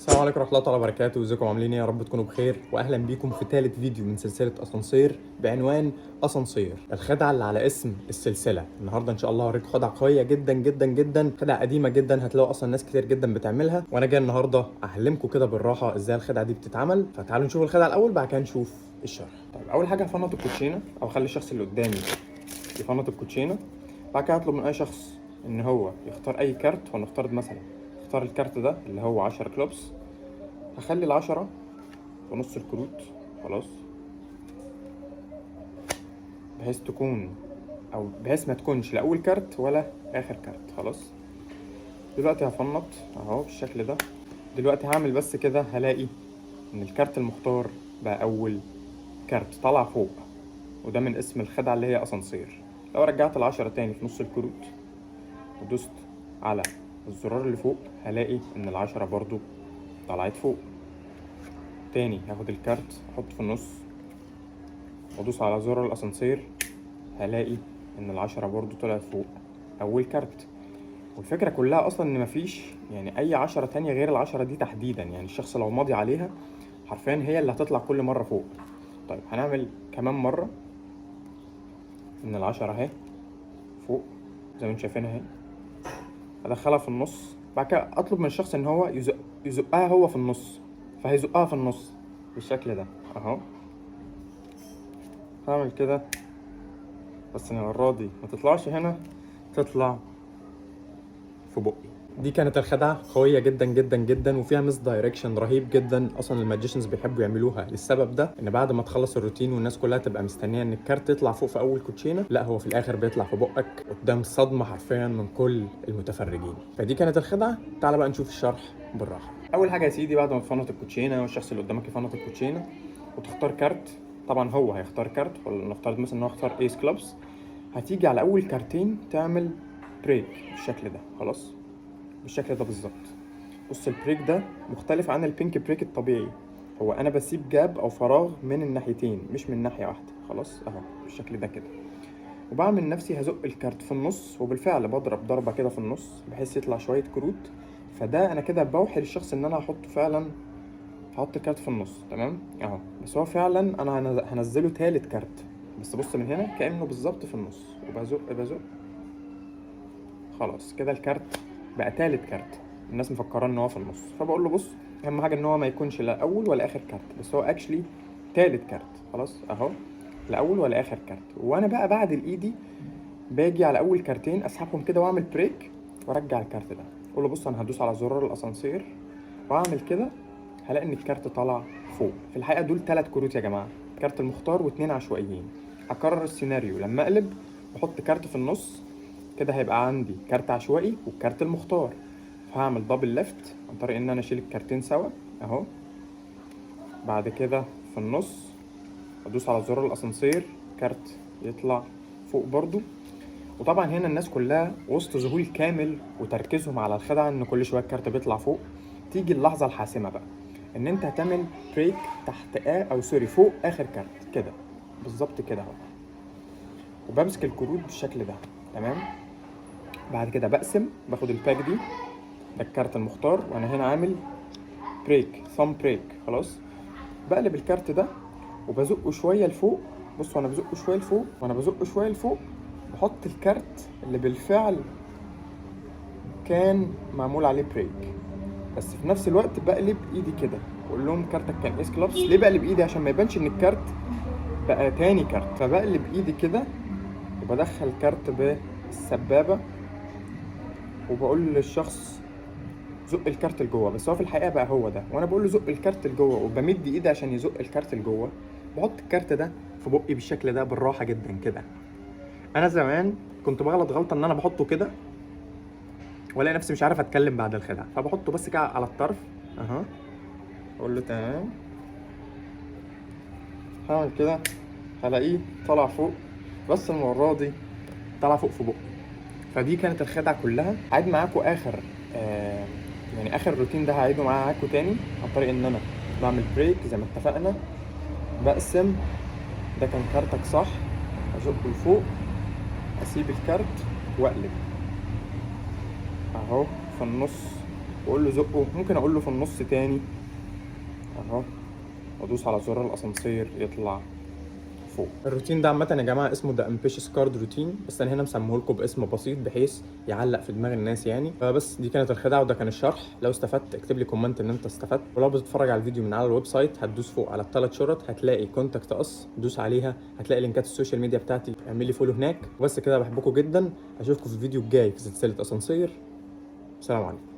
السلام عليكم ورحمة الله تعالى وبركاته، ازيكم عاملين ايه؟ يا رب تكونوا بخير واهلا بيكم في ثالث فيديو من سلسلة اسانسير بعنوان اسانسير، الخدعة اللي على اسم السلسلة. النهارده ان شاء الله هوريكم خدعة قوية جدا جدا جدا، خدعة قديمة جدا هتلاقوا اصلا ناس كتير جدا بتعملها، وانا جاي النهارده اعلمكم كده بالراحة ازاي الخدعة دي بتتعمل. فتعالوا نشوف الخدعة الاول بعد كده نشوف الشرح. طيب اول حاجة هفنط الكوتشينة او اخلي الشخص اللي قدامي يفنط الكوتشينة. بعد كده هطلب من اي شخص ان هو يختار اي كارت، ونفترض مثلا اختار الكارت ده اللي هو 10 كلوبس. هخلي العشرة في نص الكروت، خلاص، بحيث تكون او بحيث ما تكونش لا اول كارت ولا اخر كارت. خلاص، دلوقتي هفنط اهو بالشكل ده. دلوقتي هعمل بس كده، هلاقي ان الكارت المختار بقى اول كارت طلع فوق، وده من اسم الخدعة اللي هي اسانسير. لو رجعت العشرة تاني في نص الكروت ودوست على الزرار اللي فوق، هلاقي ان العشرة برضو طلعت فوق. تاني هاخد الكارت احطه في النص وادوس على زر الاسانسير، هلاقي ان العشرة برضو طلعت فوق اول كارت. والفكرة كلها اصلا ان مفيش يعني اي عشرة تانية غير العشرة دي تحديدا، يعني الشخص لو ماضي عليها حرفيا هي اللي هتطلع كل مرة فوق. طيب هنعمل كمان مرة ان العشرة اهي فوق زي ما انتم شايفينها اهي، ادخلها في النص. بعد كده اطلب من الشخص ان هو يزقها هو في النص، فهيزقها في النص بالشكل ده اهو. هعمل كده بس المرة دي ما تطلعش هنا، تطلع في بقي. دي كانت الخدعة قوية جدا جدا جدا وفيها مس دايركشن رهيب جدا. اصلا الماجيشنز بيحبوا يعملوها للسبب ده، ان بعد ما تخلص الروتين والناس كلها تبقى مستنية ان الكارت يطلع فوق في اول كوتشينة، لا هو في الاخر بيطلع في بقك قدام صدمة حرفيا من كل المتفرجين. فدي كانت الخدعة. تعال بقى نشوف الشرح بالراحة. اول حاجة يا سيدي، بعد ما تفنط الكوتشينة والشخص اللي قدامك يفنط الكوتشينة وتختار كارت، طبعا هو هيختار كارت، ولا نفترض مثلا ان هو اختار ايس كلوبس، هتيجي على اول كارتين تعمل بريك بالشكل ده. خلاص، بالشكل ده بالظبط. بص البريك ده مختلف عن البينك بريك الطبيعي، هو انا بسيب جاب او فراغ من الناحيتين مش من ناحيه واحده. خلاص اهو بالشكل ده كده، وبعمل نفسي هزق الكارت في النص، وبالفعل بضرب ضربه كده في النص بحيث يطلع شويه كروت. فده انا كده بوحي للشخص ان انا هحطه فعلا، هحط الكارت في النص تمام اهو. بس هو فعلا انا هنزله تالت كارت، بس بص من هنا كانه بالظبط في النص، وبزق بزق. خلاص كده الكارت بقى تالت كارت، الناس مفكره ان هو في النص. فبقول له بص، اهم حاجه ان هو ما يكونش لا اول ولا اخر كارت، بس هو اكشلي تالت كارت. خلاص اهو، لا اول ولا اخر كارت. وانا بقى بعد الايدي باجي على اول كارتين اسحبهم كده واعمل بريك وارجع الكارت ده. اقول له بص انا هدوس على زرار الاسانسير واعمل كده، هلاقي ان الكارت طالع فوق. في الحقيقه دول 3 كروت يا جماعه، كارت المختار و2 عشوائيين. هكرر السيناريو لما اقلب، بحط كارت في النص كده، هيبقى عندي كارت عشوائي والكارت المختار. فهعمل دبل ليفت عن طريق ان انا اشيل الكارتين سوا اهو. بعد كده في النص ادوس على زرار الاسانسير، كارت يطلع فوق برضو. وطبعا هنا الناس كلها وسط ذهول كامل وتركيزهم على الخدعه ان كل شويه الكارت بيطلع فوق. تيجي اللحظه الحاسمه بقى، ان انت هتعمل بريك تحت او سوري فوق اخر كارت كده بالظبط كده اهو، وبمسك الكروت بالشكل ده تمام. بعد كده بقسم، باخد الباك دي، ده الكارت المختار، وانا هنا عامل بريك ثumb بريك. خلاص، بقلب الكارت ده وبزقه شويه لفوق. بص وانا بزقه شويه لفوق، وانا بزقه شويه لفوق بحط الكارت اللي بالفعل كان معمول عليه بريك، بس في نفس الوقت بقلب ايدي كده واقول لهم كارتك كان ايس كلابس. ليه بقلب ايدي؟ عشان ما يبانش ان الكارت بقى تاني كارت. فبقلب ايدي كده وبدخل الكارت بالسبابه وبقول للشخص زق الكارت لجوه، بس هو في الحقيقه بقى هو ده. وانا بقول له زق الكارت لجوه وبمد ايدي عشان يزق الكارت لجوه، بحط الكارت ده في بقي بالشكل ده بالراحه جدا كده. انا زمان كنت بغلط غلطه ان انا بحطه كده والاقي نفسي مش عارف اتكلم بعد الخدعه، فبحطه بس كده على الطرف اها، اقول له تمام. هعمل كده هلاقيه طلع فوق، بس المره دي طلع فوق في بقي. فدي كانت الخدعه كلها. هعيد معاكم اخر يعني اخر روتين ده هعيده معاكم تاني عن طريق ان انا بعمل بريك زي ما اتفقنا، بقسم، ده كان كارتك صح، ازقه لفوق، اسيب الكارت واقلب اهو في النص واقول له زقه، ممكن اقول له في النص تاني اهو، وادوس على زرار الاسانسير يطلع فوق. الروتين ده عامة يا جماعة اسمه ذا امبيشس كارد روتين، بس انا هنا مسميه لكم باسم بسيط بحيث يعلق في دماغ الناس يعني. فبس دي كانت الخدعة وده كان الشرح. لو استفدت اكتب لي كومنت ان انت استفدت، ولو بتتفرج على الفيديو من على الويب سايت هتدوس فوق على الثلاث شرط هتلاقي كونتاكت اس، دوس عليها هتلاقي لينكات السوشيال ميديا بتاعتي، اعمل لي فولو هناك. وبس كده، بحبكم جدا، اشوفكم في الفيديو الجاي في سلسلة اسانسير. سلام عليكم.